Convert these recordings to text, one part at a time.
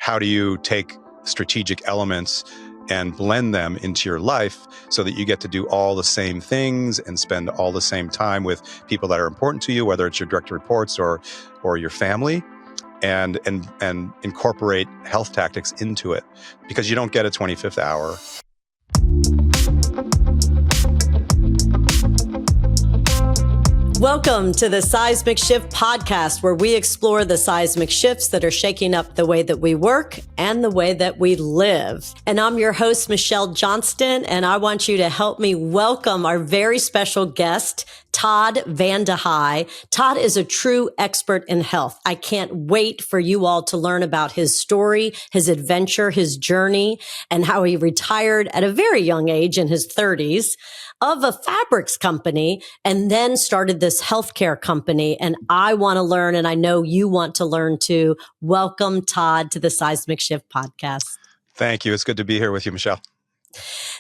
how do you take strategic elements and blend them into your life so that you get to do all the same things and spend all the same time with people that are important to you, whether it's your direct reports or your family, and incorporate health tactics into it, because you don't get a 25th hour. Welcome to the Seismic Shift podcast, where we explore the seismic shifts that are shaking up the way that we work and the way that we live. And I'm your host, Michelle Johnston, and I want you to help me welcome our very special guest, Todd Vande Hei. Todd is a true expert in health. I can't wait for you all to learn about his story, his adventure, his journey, and how he retired at a very young age in his 30s of a fabrics company and then started this healthcare company. And I want to learn, and I know you want to learn too. Welcome, Todd, to the Seismic Shift podcast. Thank you. It's good to be here with you, Michelle.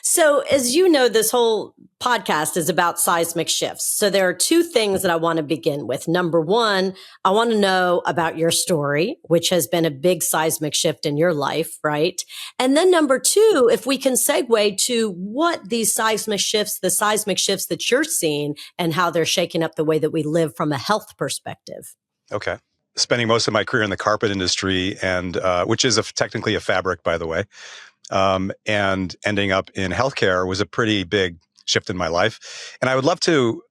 So as you know, this whole podcast is about seismic shifts. So there are two things that I want to begin with. Number one, I want to know about your story, which has been a big seismic shift in your life, right? And then number two, if we can segue to what these seismic shifts, the seismic shifts that you're seeing and how they're shaking up the way that we live from a health perspective. Okay. Spending most of my career in the carpet industry, and which is technically a fabric, by the way. And ending up in healthcare was a pretty big shift in my life. And I'd love to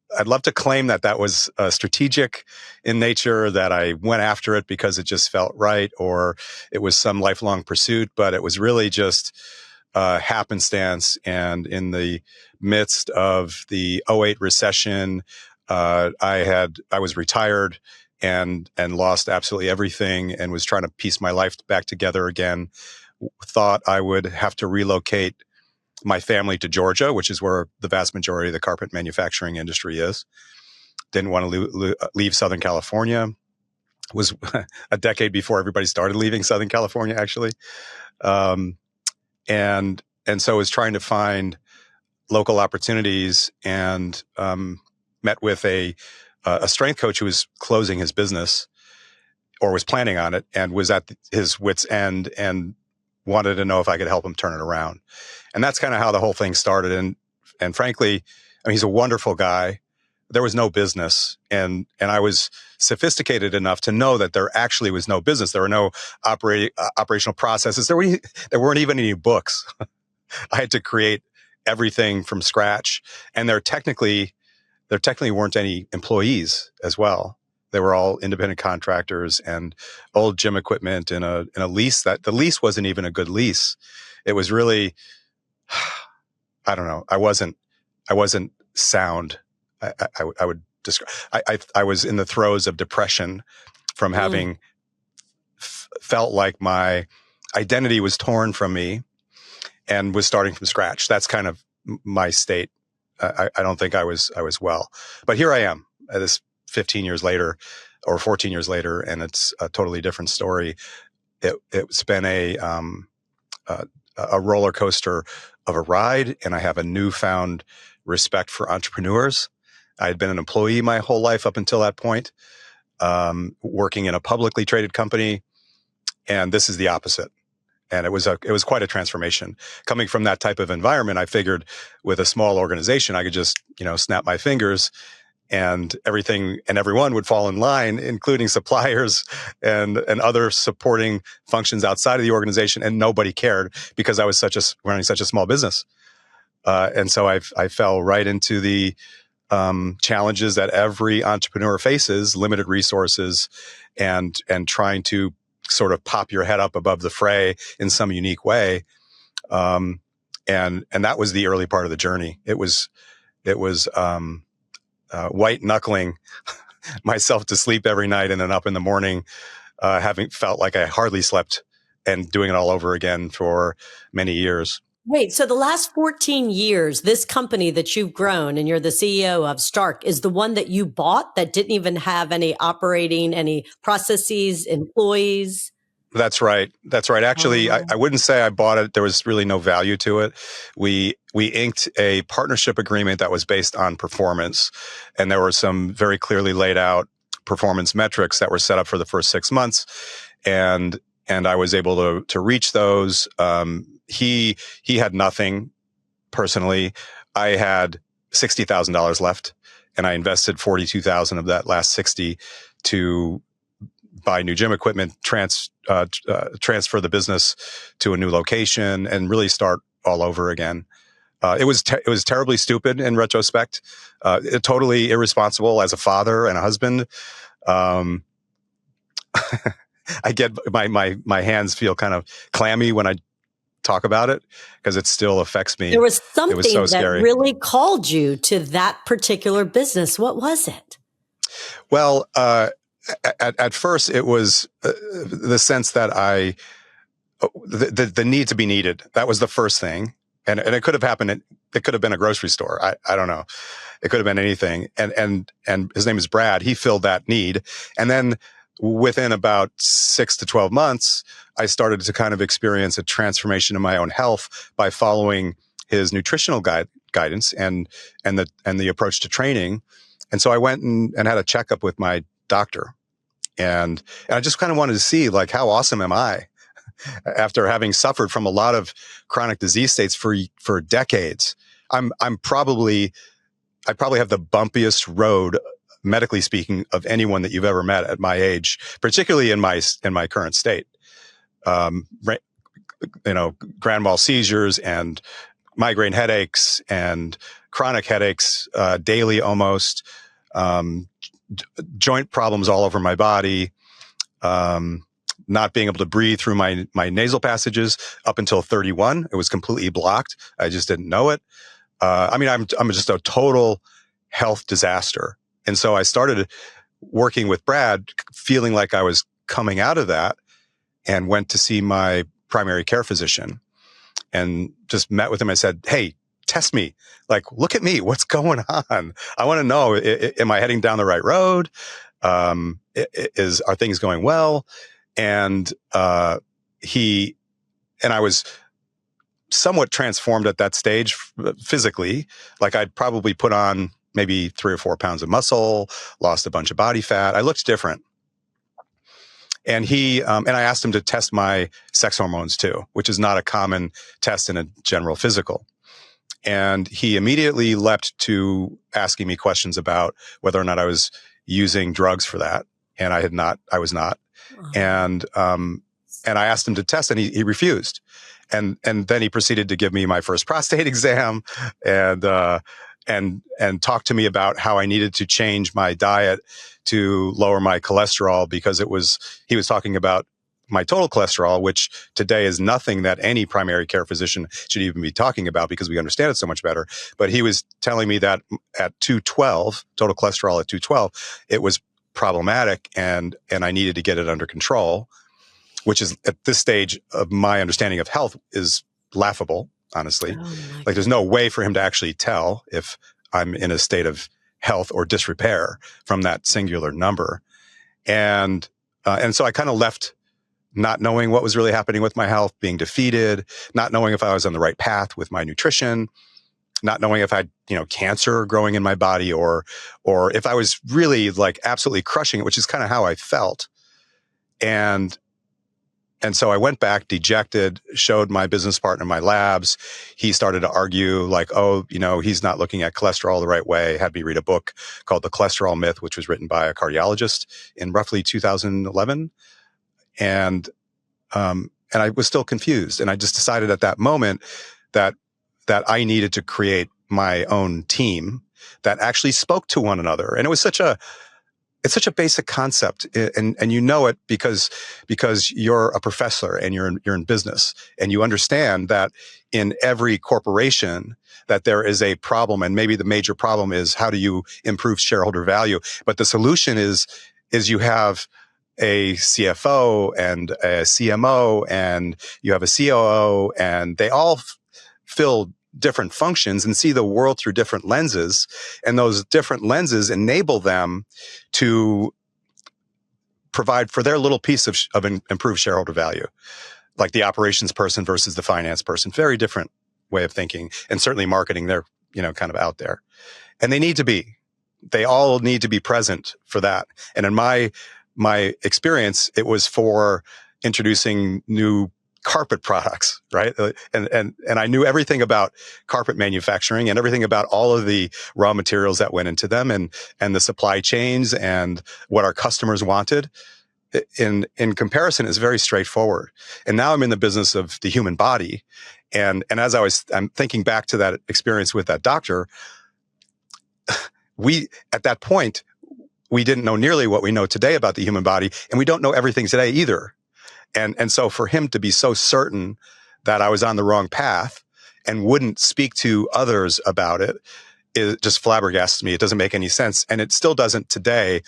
claim that was strategic in nature, that I went after it because it just felt right, or it was some lifelong pursuit, but it was really just happenstance. And in the midst of the '08 recession, I was retired and lost absolutely everything, and was trying to piece my life back together again. Thought I would have to relocate my family to Georgia, which is where the vast majority of the carpet manufacturing industry is. Didn't want to leave Southern California. Was a decade before everybody started leaving Southern California, actually. And so was trying to find local opportunities, and met with a strength coach who was closing his business, or was planning on it, and was at his wit's end, and wanted to know if I could help him turn it around. And that's kind of how the whole thing started. And frankly, I mean, he's a wonderful guy. There was no business. And I was sophisticated enough to know that there actually was no business. There were no operational processes. There weren't even any books. I had to create everything from scratch. And there technically weren't any employees as well. They were all independent contractors and old gym equipment in a lease that the lease wasn't even a good lease. It was really, I don't know. I wasn't sound. I would describe. I was in the throes of depression from having felt like my identity was torn from me and was starting from scratch. That's kind of my state. I don't think I was well, but here I am at this 15 years later or 14 years later, and it's a totally different story. It's been a roller coaster of a ride, and I have a newfound respect for entrepreneurs. I had been an employee my whole life up until that point, working in a publicly traded company, and this is the opposite. And it was quite a transformation. Coming from that type of environment, I figured with a small organization, I could just, snap my fingers and everything and everyone would fall in line, including suppliers and other supporting functions outside of the organization. And nobody cared because I was running such a small business. And so I fell right into the challenges that every entrepreneur faces: limited resources and trying to sort of pop your head up above the fray in some unique way. And that was the early part of the journey. It was white knuckling myself to sleep every night and then up in the morning, having felt like I hardly slept, and doing it all over again for many years. Wait, so the last 14 years, this company that you've grown and you're the CEO of, Stark, is the one that you bought that didn't even have any processes, employees? That's right. Actually, I wouldn't say I bought it. There was really no value to it. We inked a partnership agreement that was based on performance, and there were some very clearly laid out performance metrics that were set up for the first 6 months. And and I was able to reach those. He had nothing personally. I had $60,000 left, and I invested $42,000 of that last 60 to buy new gym equipment, transfer the business to a new location, and really start all over again. It was terribly stupid in retrospect, totally irresponsible as a father and a husband. I get my hands feel kind of clammy when I talk about it because it still affects me. There was something it was so that scary. really called you to that particular business. What was it? Well, at first it was the sense that the need to be needed. That was the first thing. And it could have happened. It could have been a grocery store. I don't know. It could have been anything. And his name is Brad. He filled that need. And then within about 6 to 12 months, I started to kind of experience a transformation in my own health by following his nutritional guidance and the approach to training. And so I went and had a checkup with my doctor. And I just kind of wanted to see, like, how awesome am I? After having suffered from a lot of chronic disease states for decades, I probably have the bumpiest road, medically speaking, of anyone that you've ever met at my age, particularly in my current state. Grand mal seizures and migraine headaches and chronic headaches, daily almost, joint problems all over my body. Not being able to breathe through my nasal passages up until 31. It was completely blocked. I just didn't know it. I'm just a total health disaster. And so I started working with Brad, feeling like I was coming out of that, and went to see my primary care physician and just met with him. I said, "Hey, test me. Like, look at me. What's going on? I want to know, am I heading down the right road? Are things going well?" And I was somewhat transformed at that stage physically. Like, I'd probably put on maybe 3 or 4 pounds of muscle, lost a bunch of body fat. I looked different. And and I asked him to test my sex hormones too, which is not a common test in a general physical. And he immediately leapt to asking me questions about whether or not I was using drugs for that. And I was not. And I asked him to test, and he refused. And then he proceeded to give me my first prostate exam and talk to me about how I needed to change my diet to lower my cholesterol, because he was talking about my total cholesterol, which today is nothing that any primary care physician should even be talking about because we understand it so much better. But he was telling me that at 212, total cholesterol at 212, it was problematic, and I needed to get it under control, which is, at this stage of my understanding of health, is laughable, honestly. Like, there's no way for him to actually tell if I'm in a state of health or disrepair from that singular number. And so I kind of left not knowing what was really happening with my health, being defeated, not knowing if I was on the right path with my nutrition, not knowing if I had, cancer growing in my body, or if I was really, like, absolutely crushing it, which is kind of how I felt. And so I went back dejected, showed my business partner my labs. He started to argue, like, he's not looking at cholesterol the right way. Had me read a book called The Cholesterol Myth, which was written by a cardiologist in roughly 2011. And I was still confused. And I just decided at that moment that I needed to create my own team that actually spoke to one another. And it was such a basic concept, and you know it because you're a professor and you're in business, and you understand that in every corporation that there is a problem, and maybe the major problem is, how do you improve shareholder value? But the solution is you have a CFO and a CMO, and you have a COO, and they all fill different functions and see the world through different lenses. And those different lenses enable them to provide for their little piece of improved shareholder value. Like the operations person versus the finance person, very different way of thinking. And certainly marketing, they're, kind of out there. And they all need to be present for that. And in my experience, it was for introducing new carpet products, right? And I knew everything about carpet manufacturing and everything about all of the raw materials that went into them and the supply chains and what our customers wanted. In comparison, is very straightforward. And now I'm in the business of the human body. And as I'm thinking back to that experience with that doctor, at that point, we didn't know nearly what we know today about the human body, and we don't know everything today either. And so for him to be so certain that I was on the wrong path and wouldn't speak to others about it just flabbergasts me. It doesn't make any sense. And it still doesn't today,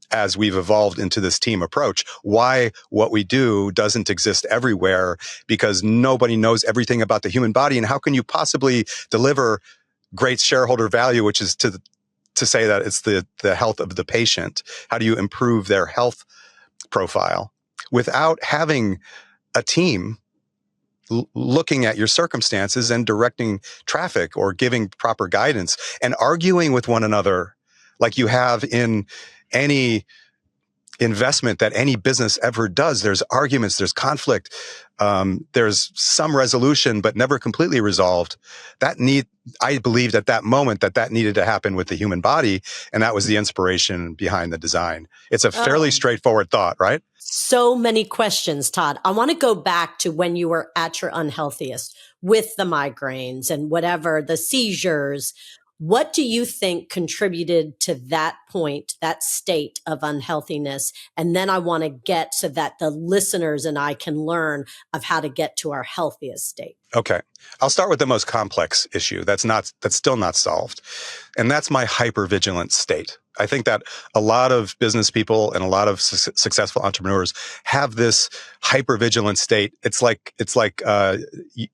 as we've evolved into this team approach. Why what we do doesn't exist everywhere, because nobody knows everything about the human body. And how can you possibly deliver great shareholder value, which is to say that it's the health of the patient? How do you improve their health profile without having a team looking at your circumstances and directing traffic or giving proper guidance and arguing with one another like you have in any investment that any business ever does? There's arguments, there's conflict, there's some resolution, but never completely resolved. I believed at that moment that needed to happen with the human body, and that was the inspiration behind the design. It's a fairly straightforward thought, right? So many questions, Todd. I want to go back to when you were at your unhealthiest with the migraines and whatever, the seizures. What do you think contributed to that point, that state of unhealthiness? And then I want to get so that the listeners and I can learn of how to get to our healthiest state. Okay. I'll start with the most complex issue that's still not solved. And that's my hyper-vigilance state. I think that a lot of business people and a lot of successful entrepreneurs have this hyper-vigilance state. It's like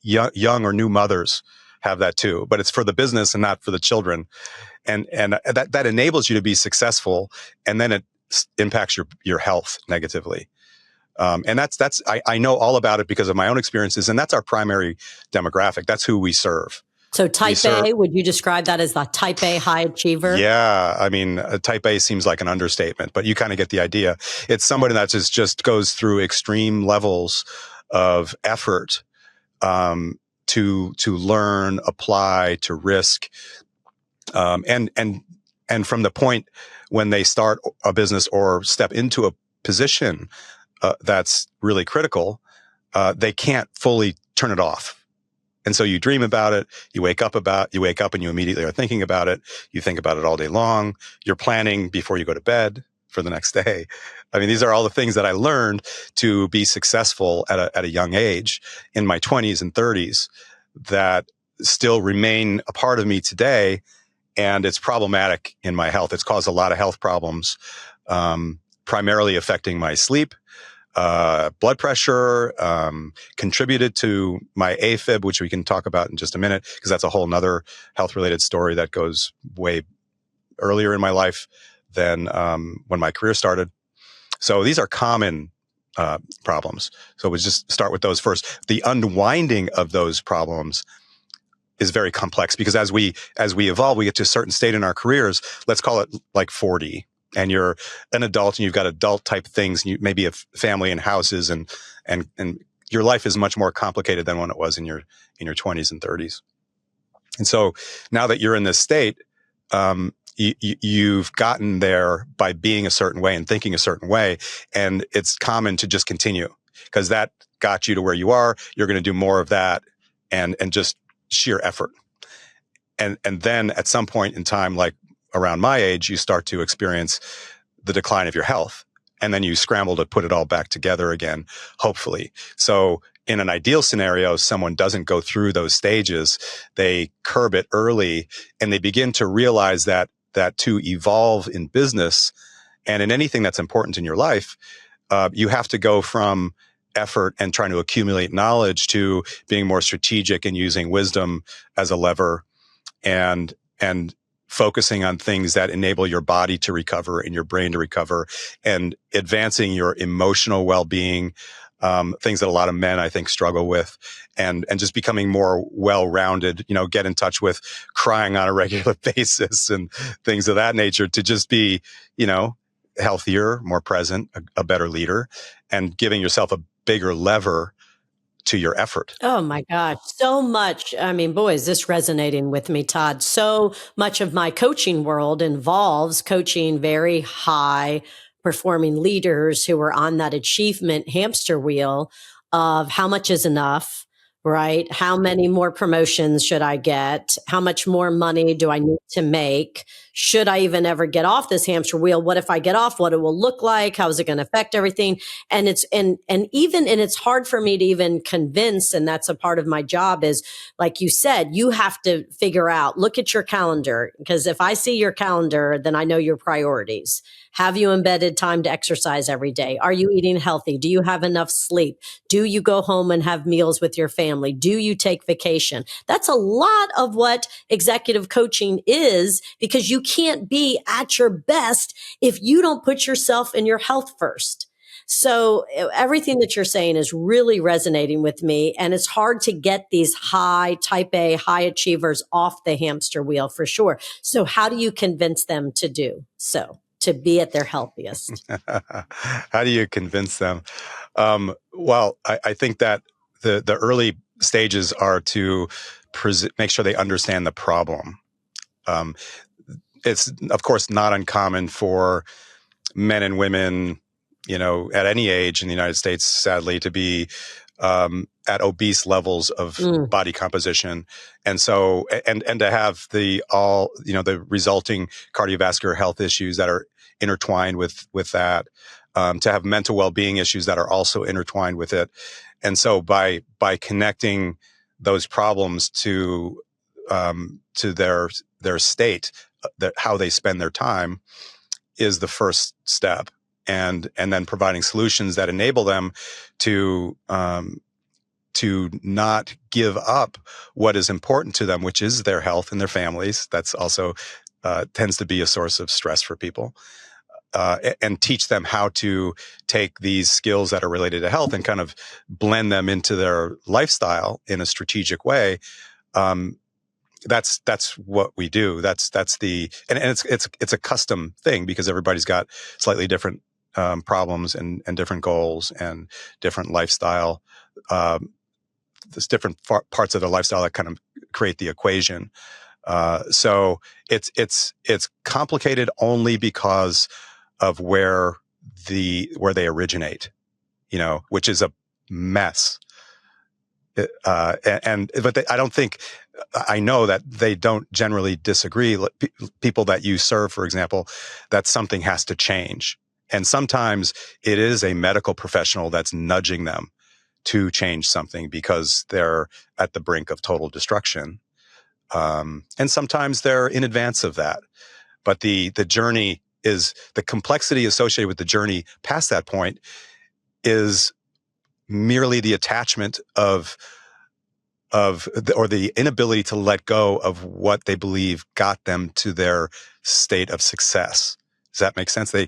young or new mothers have that too, but it's for the business and not for the children. And that enables you to be successful, and then it impacts your health negatively. And I know all about it because of my own experiences, and that's our primary demographic. That's who we serve. So type A, would you describe that as the type A high achiever? Yeah. I mean, type A seems like an understatement, but you kind of get the idea. It's somebody that just goes through extreme levels of effort, to learn, apply, to risk, and from the point when they start a business or step into a position that's really critical, they can't fully turn it off. And so you dream about it, you wake up and you immediately are thinking about it. You think about it all day long. You're planning before you go to bed for the next day. I mean, these are all the things that I learned to be successful at a young age in my 20s and 30s that still remain a part of me today. And it's problematic in my health. It's caused a lot of health problems, primarily affecting my sleep, blood pressure, contributed to my AFib, which we can talk about in just a minute, because that's a whole nother health related story that goes way earlier in my life than when my career started. So these are common problems. So we'll just start with those first. The unwinding of those problems is very complex, because as we evolve, we get to a certain state in our careers. Let's call it like 40, and you're an adult and you've got adult type things, and you maybe have family and houses, and your life is much more complicated than when it was in your 20s and 30s. And so now that you're in this state, you've gotten there by being a certain way and thinking a certain way. And it's common to just continue, because that got you to where you are. You're going to do more of that and just sheer effort. And then at some point in time, like around my age, you start to experience the decline of your health. And then you scramble to put it all back together again, hopefully. So in an ideal scenario, someone doesn't go through those stages. They curb it early, and they begin to realize that to evolve in business and in anything that's important in your life, you have to go from effort and trying to accumulate knowledge to being more strategic and using wisdom as a lever, and focusing on things that enable your body to recover and your brain to recover, and advancing your emotional well-being, things that a lot of men, I think, struggle with, and just becoming more well-rounded, get in touch with crying on a regular basis and things of that nature, to just be, healthier, more present, a better leader, and giving yourself bigger lever to your effort. Oh my gosh, so much. I mean, boy, is this resonating with me, Todd. So much of my coaching world involves coaching very high performing leaders who are on that achievement hamster wheel of how much is enough, right? How many more promotions should I get? How much more money do I need to make? Should I even ever get off this hamster wheel? What if I get off? What it will look like? How is it going to affect everything? And it's hard for me to even convince, and that's a part of my job is, like you said, you have to figure out, look at your calendar, because if I see your calendar, then I know your priorities. Have you embedded time to exercise every day? Are you eating healthy? Do you have enough sleep? Do you go home and have meals with your family? Do you take vacation? That's a lot of what executive coaching is, because you can't be at your best if you don't put yourself and your health first. So everything that you're saying is really resonating with me. And it's hard to get these type A, high achievers off the hamster wheel for sure. So how do you convince them to do so, to be at their healthiest? How do you convince them? Well, I think that the early stages are to make sure they understand the problem. It's, of course, not uncommon for men and women, at any age in the United States, sadly, to be at obese levels of body composition. And so, and to have the resulting cardiovascular health issues that are intertwined with that, to have mental well-being issues that are also intertwined with it. And so by connecting those problems to their state, how they spend their time is the first step. And then providing solutions that enable them to not give up what is important to them, which is their health and their families. That's also tends to be a source of stress for people. And teach them how to take these skills that are related to health and kind of blend them into their lifestyle in a strategic way. That's what we do. That's and it's a custom thing, because everybody's got slightly different problems and different goals and different lifestyle. There's different parts of their lifestyle that kind of create the equation. So it's complicated only because of where they originate, which is a mess. But I don't think, I know that they don't generally disagree. People that you serve, for example, that something has to change. And sometimes it is a medical professional that's nudging them to change something because they're at the brink of total destruction. And sometimes they're in advance of that. But the journey is, the complexity associated with the journey past that point is merely the attachment or the inability to let go of what they believe got them to their state of success. Does that make sense? They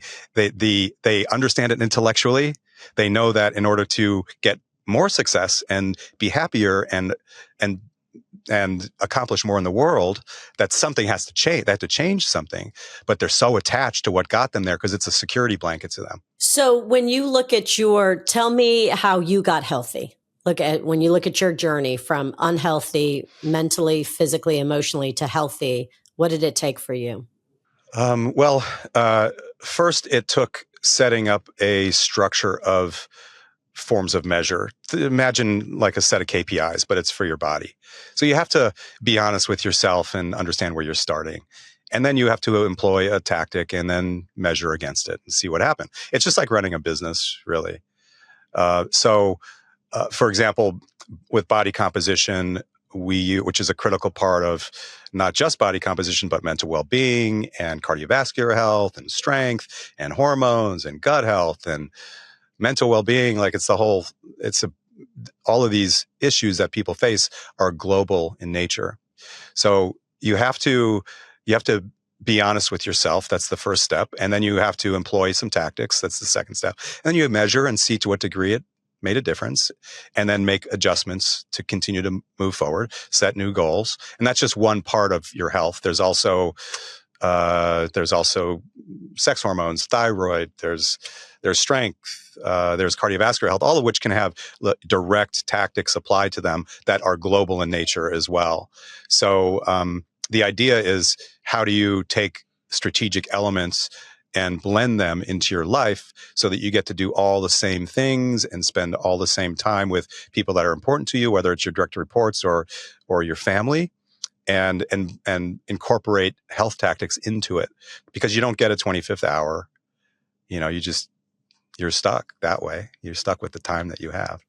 understand it intellectually. They know that in order to get more success and be happier and accomplish more in the world, that something has to change. They have to change something, but they're so attached to what got them there because it's a security blanket to them. So when you look at tell me how you got healthy. When you look at your journey from unhealthy, mentally, physically, emotionally, to healthy, what did it take for you? First it took setting up a structure of forms of measure. Imagine like a set of KPIs, but it's for your body. So you have to be honest with yourself and understand where you're starting. And then you have to employ a tactic and then measure against it and see what happened. It's just like running a business, really. For example, with body composition, which is a critical part of not just body composition, but mental well-being and cardiovascular health and strength and hormones and gut health and mental well-being. Like all of these issues that people face are global in nature. So you have to be honest with yourself. That's the first step. And then you have to employ some tactics. That's the second step. And then you measure and see to what degree it made a difference, and then make adjustments to continue to move forward, set new goals. And that's just one part of your health. There's also There's also sex hormones, thyroid. There's strength. There's cardiovascular health, all of which can have direct tactics applied to them that are global in nature as well. So the idea is, how do you take strategic elements and blend them into your life so that you get to do all the same things and spend all the same time with people that are important to you, whether it's your direct reports or your family, and incorporate health tactics into it, because you don't get a 25th hour. You're stuck that way. You're stuck with the time that you have.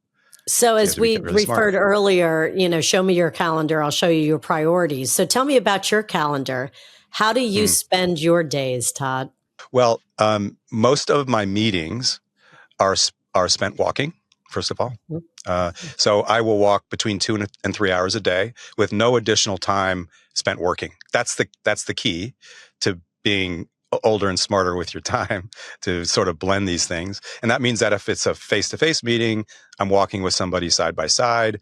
So as we really referred smart. earlier, show me your calendar, I'll show you your priorities. So tell me about your calendar. How do you spend your days, Todd? Well, most of my meetings are spent walking, first of all. So I will walk between 2 and 3 hours a day with no additional time spent working. That's the key to being older and smarter with your time, to sort of blend these things. And that means that if it's a face-to-face meeting, I'm walking with somebody side by side.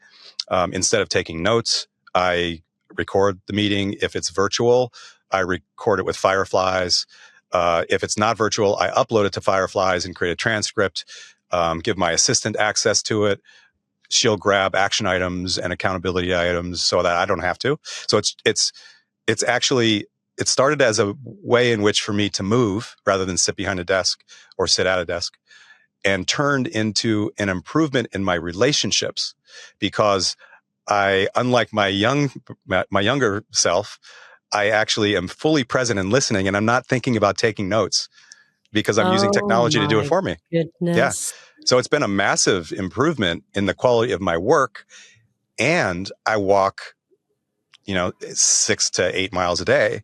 Instead of taking notes, I record the meeting. If it's virtual, I record it with Fireflies. If it's not virtual, I upload it to Fireflies and create a transcript, give my assistant access to it. She'll grab action items and accountability items so that I don't have to. So it's actually, it started as a way in which for me to move rather than sit behind a desk or sit at a desk, and turned into an improvement in my relationships, because unlike my younger self, I actually am fully present and listening, and I'm not thinking about taking notes because I'm using technology to do it for me. Goodness. Yeah. So it's been a massive improvement in the quality of my work. And I walk, 6 to 8 miles a day.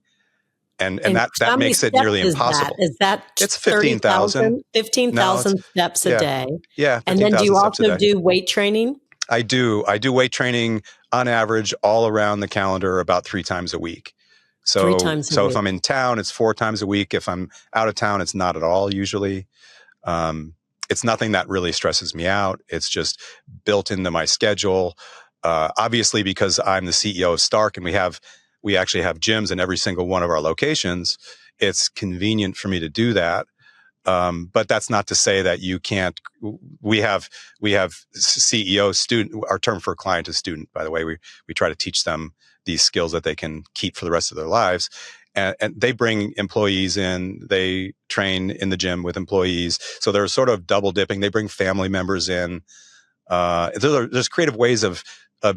And that makes it nearly impossible. Is that it's 15,000. 15,000 steps a day. Yeah. And then do you also do weight training? I do weight training on average all around the calendar about 3 times a week. So 3 times a week. If I'm in town, it's 4 times a week. If I'm out of town, it's not at all usually. It's nothing that really stresses me out. It's just built into my schedule. Obviously, because I'm the CEO of Stark and we actually have gyms in every single one of our locations, it's convenient for me to do that. But that's not to say that you can't. We have CEO student. Our term for client is student, by the way. We try to teach them these skills that they can keep for the rest of their lives. And they bring employees in. They train in the gym with employees. So they're sort of double dipping. They bring family members in. There's creative ways of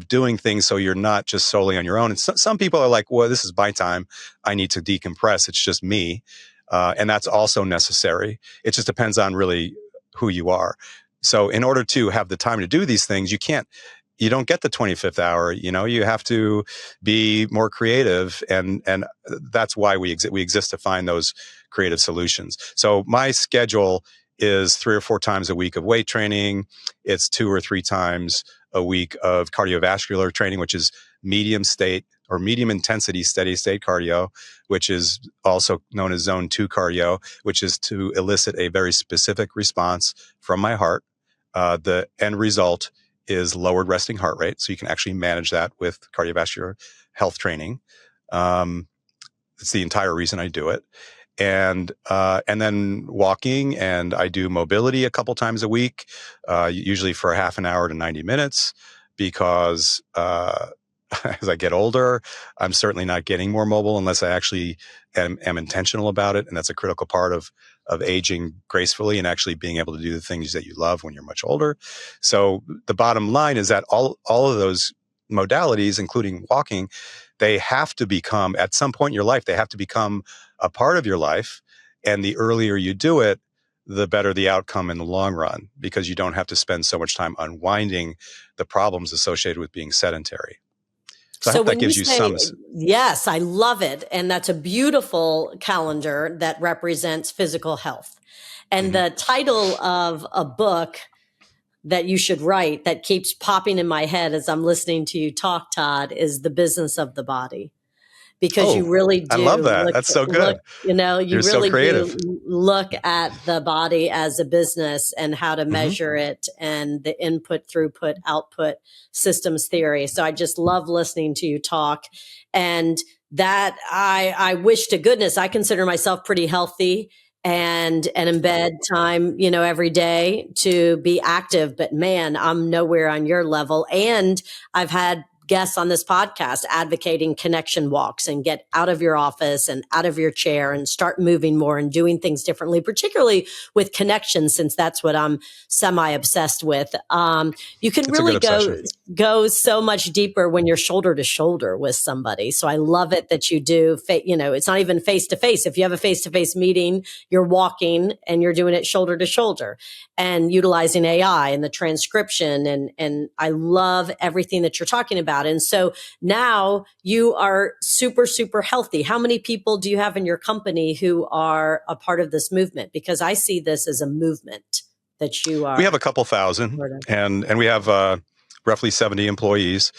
doing things so you're not just solely on your own. And some people are like, well, this is my time. I need to decompress. It's just me. And that's also necessary. It just depends on really who you are. So in order to have the time to do these things, you don't get the 25th hour. You have to be more creative. And that's why we exist to find those creative solutions. So my schedule is 3 or 4 times a week of weight training. It's 2 or 3 times a week of cardiovascular training, which is medium state or medium intensity steady state cardio, which is also known as zone 2 cardio, which is to elicit a very specific response from my heart. The end result is lowered resting heart rate. So you can actually manage that with cardiovascular health training. It's the entire reason I do it. And then walking, and I do mobility a couple times a week, usually for a half an hour to 90 minutes, because as I get older, I'm certainly not getting more mobile unless I actually am intentional about it. And that's a critical part of aging gracefully and actually being able to do the things that you love when you're much older. So the bottom line is that all of those modalities, including walking, they have to become, at some point in your life, they have to become a part of your life. And the earlier you do it, the better the outcome in the long run, because you don't have to spend so much time unwinding the problems associated with being sedentary. So I hope that gives you some. Yes, I love it. And that's a beautiful calendar that represents physical health. And the title of a book that you should write that keeps popping in my head as I'm listening to you talk, Todd, is The Business of the Body. Because you really do. I love that. That's so good. You You're really so creative. do look at the body as a business and how to measure it, and the input, throughput, output systems theory. So I just love listening to you talk. And that I wish to goodness I consider myself pretty healthy and in bed time, every day to be active. But man, I'm nowhere on your level. And I've had guests on this podcast advocating connection walks and get out of your office and out of your chair and start moving more and doing things differently, particularly with connection, since that's what I'm semi obsessed with. You can It's really go so much deeper when you're shoulder to shoulder with somebody. So I love it that you do, it's not even face to face. If you have a face to face meeting, you're walking and you're doing it shoulder to shoulder and utilizing AI and the transcription. And I love everything that you're talking about. And so now you are super, super healthy. How many people do you have in your company who are a part of this movement? Because I see this as a movement that you are. We have a couple thousand, and we have roughly 70 employees,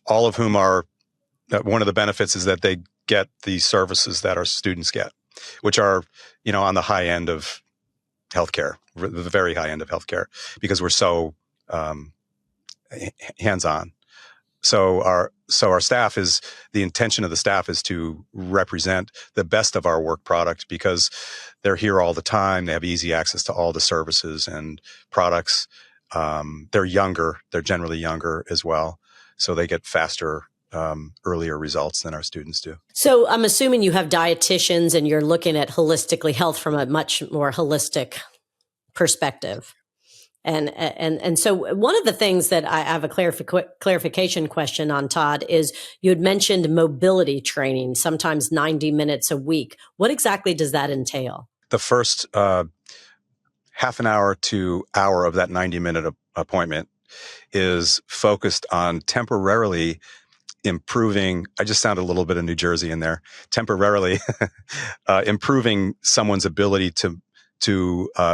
all of whom are, one of the benefits is that they get the services that our students get, which are, on the high end of healthcare, the very high end of healthcare, because we're so hands-on. So our staff is, the intention of the staff is to represent the best of our work product because they're here all the time. They have easy access to all the services and products. They're younger. They're generally younger as well. So they get faster, earlier results than our students do. So I'm assuming you have dietitians and you're looking at holistically health from a much more holistic perspective. And so one of the things that I have a clarification question on, Todd, is you had mentioned mobility training, sometimes 90 minutes a week. What exactly does that entail? The first half an hour to hour of that 90-minute appointment is focused on temporarily improving, I just sounded a little bit of New Jersey in there, temporarily improving someone's ability to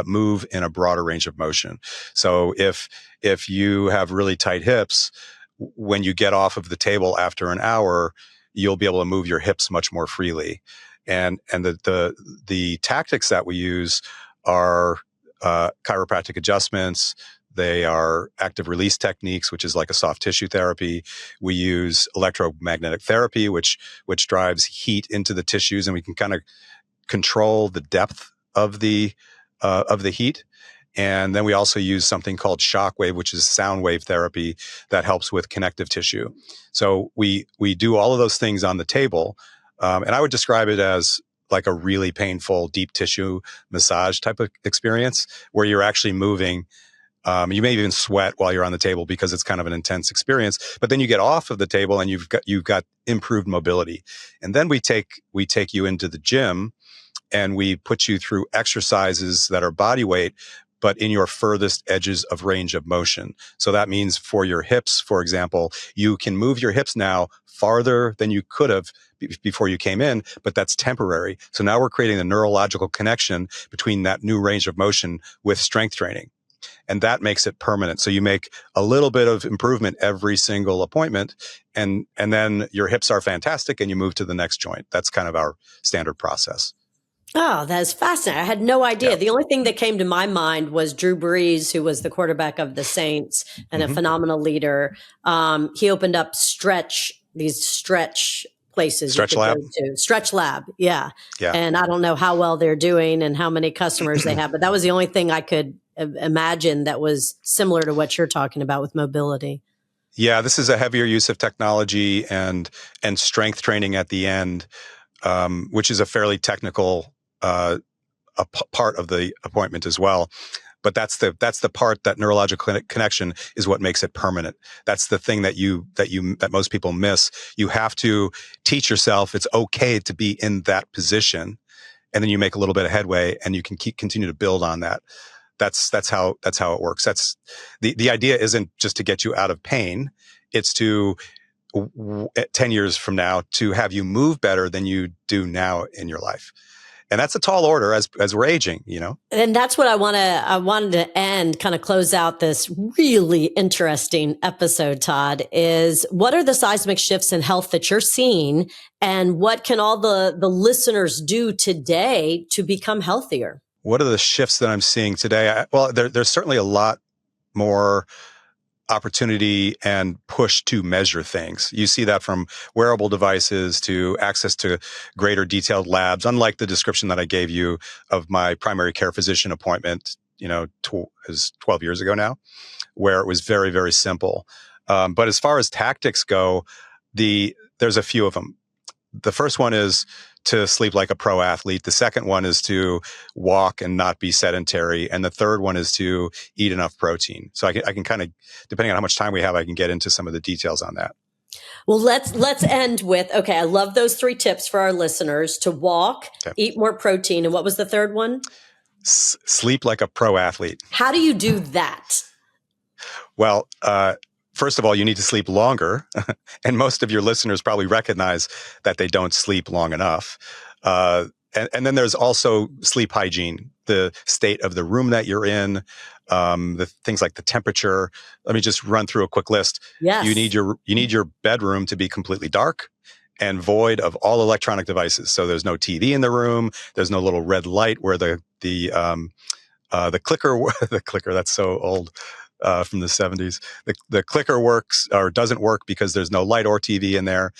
move in a broader range of motion. So if you have really tight hips, when you get off of the table after an hour, you'll be able to move your hips much more freely. And the tactics that we use are chiropractic adjustments. They are active release techniques, which is like a soft tissue therapy. We use electromagnetic therapy, which drives heat into the tissues, and we can kind of control the depth of the heat. And then we also use something called shock wave, which is sound wave therapy that helps with connective tissue. So we do all of those things on the table. And I would describe it as like a really painful deep tissue massage type of experience where you're actually moving. You may even sweat while you're on the table because it's kind of an intense experience, but then you get off of the table and you've got improved mobility. And then we take you into the gym and we put you through exercises that are body weight, but in your furthest edges of range of motion. So that means for your hips, for example, you can move your hips now farther than you could have before you came in, but that's temporary. So now we're creating a neurological connection between that new range of motion with strength training. And that makes it permanent. So you make a little bit of improvement every single appointment, and then your hips are fantastic and you move to the next joint. That's kind of our standard process. Oh, that's fascinating. I had no idea. Yeah. The only thing that came to my mind was Drew Brees, who was the quarterback of the Saints and a phenomenal leader. He opened up these stretch places. Stretch Lab. Stretch Lab. Yeah. And I don't know how well they're doing and how many customers they have, but that was the only thing I could imagine that was similar to what you're talking about with mobility. Yeah, this is a heavier use of technology and strength training at the end, which is a fairly technical part of the appointment as well. But that's the part, that neurological connection is what makes it permanent. That's the thing that most people miss. You have to teach yourself it's okay to be in that position, and then you make a little bit of headway, and you can continue to build on that. That's how it works. That's the idea isn't just to get you out of pain. It's to 10 years from now to have you move better than you do now in your life. And that's a tall order as we're aging, you know? And that's what I wanted to end, kind of close out this really interesting episode, Todd, is what are the seismic shifts in health that you're seeing, and what can all the listeners do today to become healthier? What are the shifts that I'm seeing today? Well, there's certainly a lot more opportunity and push to measure things. You see that from wearable devices to access to greater detailed labs, unlike the description that I gave you of my primary care physician appointment, is 12 years ago now, where it was very, very simple. But as far as tactics go, there's a few of them. The first one is to sleep like a pro athlete. The second one is to walk and not be sedentary. And the third one is to eat enough protein. So I can kind of, depending on how much time we have, I can get into some of the details on that. Well, let's end with, okay, I love those 3 tips for our listeners: to walk, eat more protein. And what was the third one? Sleep like a pro athlete. How do you do that? Well, first of all, you need to sleep longer. And most of your listeners probably recognize that they don't sleep long enough. And then there's also sleep hygiene, the state of the room that you're in, the things like the temperature. Let me just run through a quick list. Yes. You need your bedroom to be completely dark and void of all electronic devices. So there's no TV in the room. There's no little red light where the clicker, that's so old. From the 70s. The clicker works or doesn't work because there's no light or TV in there.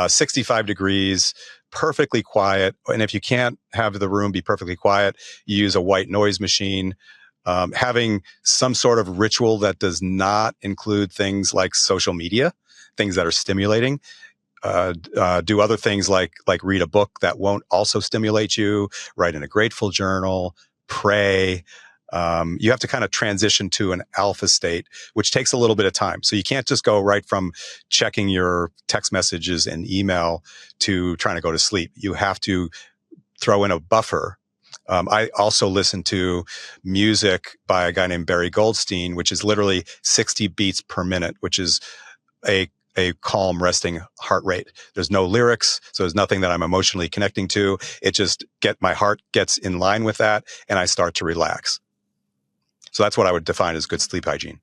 65 degrees, perfectly quiet. And if you can't have the room be perfectly quiet, you use a white noise machine. Having some sort of ritual that does not include things like social media, things that are stimulating. Do other things like read a book that won't also stimulate you, write in a grateful journal, pray. You have to kind of transition to an alpha state, which takes a little bit of time. So you can't just go right from checking your text messages and email to trying to go to sleep. You have to throw in a buffer. I also listen to music by a guy named Barry Goldstein, which is literally 60 beats per minute, which is a calm, resting heart rate. There's no lyrics, so there's nothing that I'm emotionally connecting to. It just my heart gets in line with that, and I start to relax. So that's what I would define as good sleep hygiene.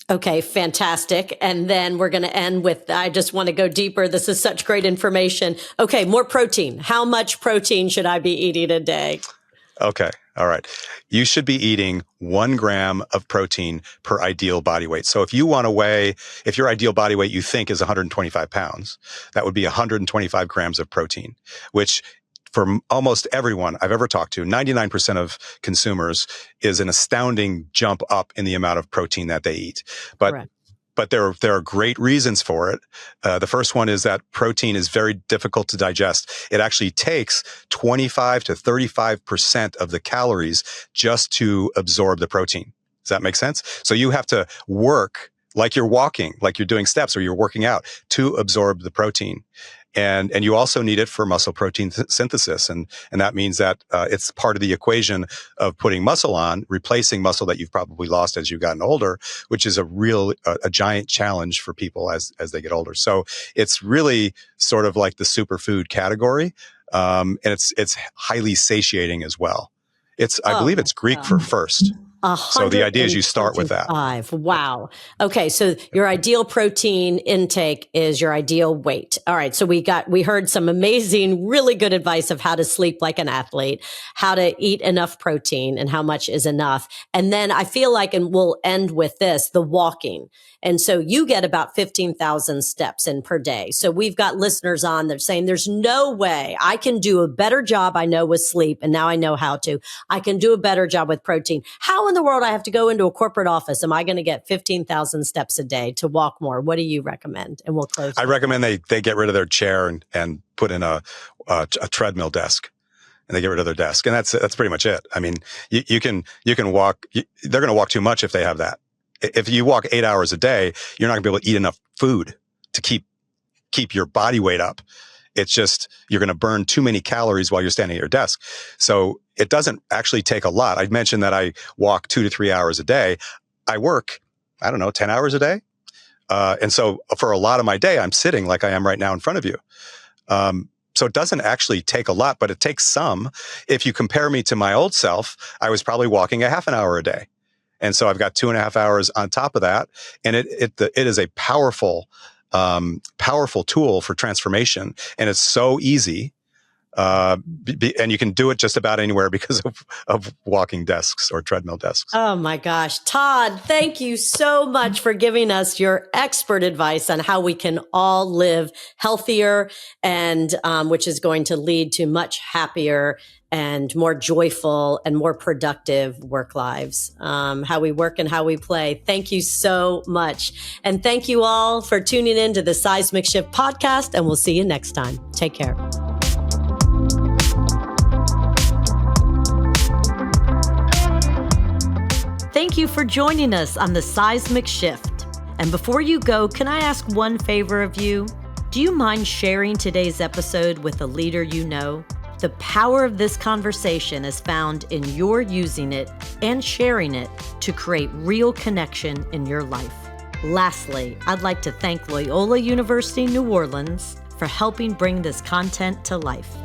Okay, fantastic. And then we're going to end with, I just want to go deeper. This is such great information. Okay, more protein. How much protein should I be eating a day? Okay, all right. You should be eating 1 gram of protein per ideal body weight. So if your ideal body weight you think is 125 pounds, that would be 125 grams of protein, which for almost everyone I've ever talked to, 99% of consumers, is an astounding jump up in the amount of protein that they eat. But there are great reasons for it. The first one is that protein is very difficult to digest. It actually takes 25 to 35% of the calories just to absorb the protein. Does that make sense? So you have to work like you're walking, like you're doing steps or you're working out to absorb the protein. And you also need it for muscle protein synthesis. And that means that it's part of the equation of putting muscle on, replacing muscle that you've probably lost as you've gotten older, which is a giant challenge for people as they get older. So it's really sort of like the superfood category. And it's highly satiating as well. I believe it's Greek for first. So the idea is you start with that. Wow. Okay. So your ideal protein intake is your ideal weight. All right. So we heard some amazing, really good advice of how to sleep like an athlete, how to eat enough protein and how much is enough. And then I feel like, and we'll end with this, the walking. And so you get about 15,000 steps in per day. So we've got listeners on that are saying there's no way I can do a better job. I know with sleep, and now I know how to. I can do a better job with protein. How in the world I have to go into a corporate office? Am I going to get 15,000 steps a day to walk more? What do you recommend? And we'll close. I recommend they get rid of their chair and put in a treadmill desk. And they get rid of their desk. And that's pretty much it. I mean, you can walk, they're going to walk too much if they have that. If you walk 8 hours a day, you're not gonna be able to eat enough food to keep your body weight up. It's just, you're going to burn too many calories while you're standing at your desk. So it doesn't actually take a lot. I mentioned that I walk 2 to 3 hours a day. I work, 10 hours a day. And so for a lot of my day, I'm sitting like I am right now in front of you. So it doesn't actually take a lot, but it takes some. If you compare me to my old self, I was probably walking a half an hour a day. And so I've got 2.5 hours on top of that. And it is a powerful tool for transformation. And it's so easy. And you can do it just about anywhere because of walking desks or treadmill desks. Oh my gosh. Todd, thank you so much for giving us your expert advice on how we can all live healthier and which is going to lead to much happier and more joyful and more productive work lives, how we work and how we play. Thank you so much. And thank you all for tuning in to the Seismic Shift podcast, and we'll see you next time. Take care. Thank you for joining us on the Seismic Shift. And before you go, can I ask one favor of you? Do you mind sharing today's episode with a leader you know? The power of this conversation is found in your using it and sharing it to create real connection in your life. Lastly, I'd like to thank Loyola University New Orleans for helping bring this content to life.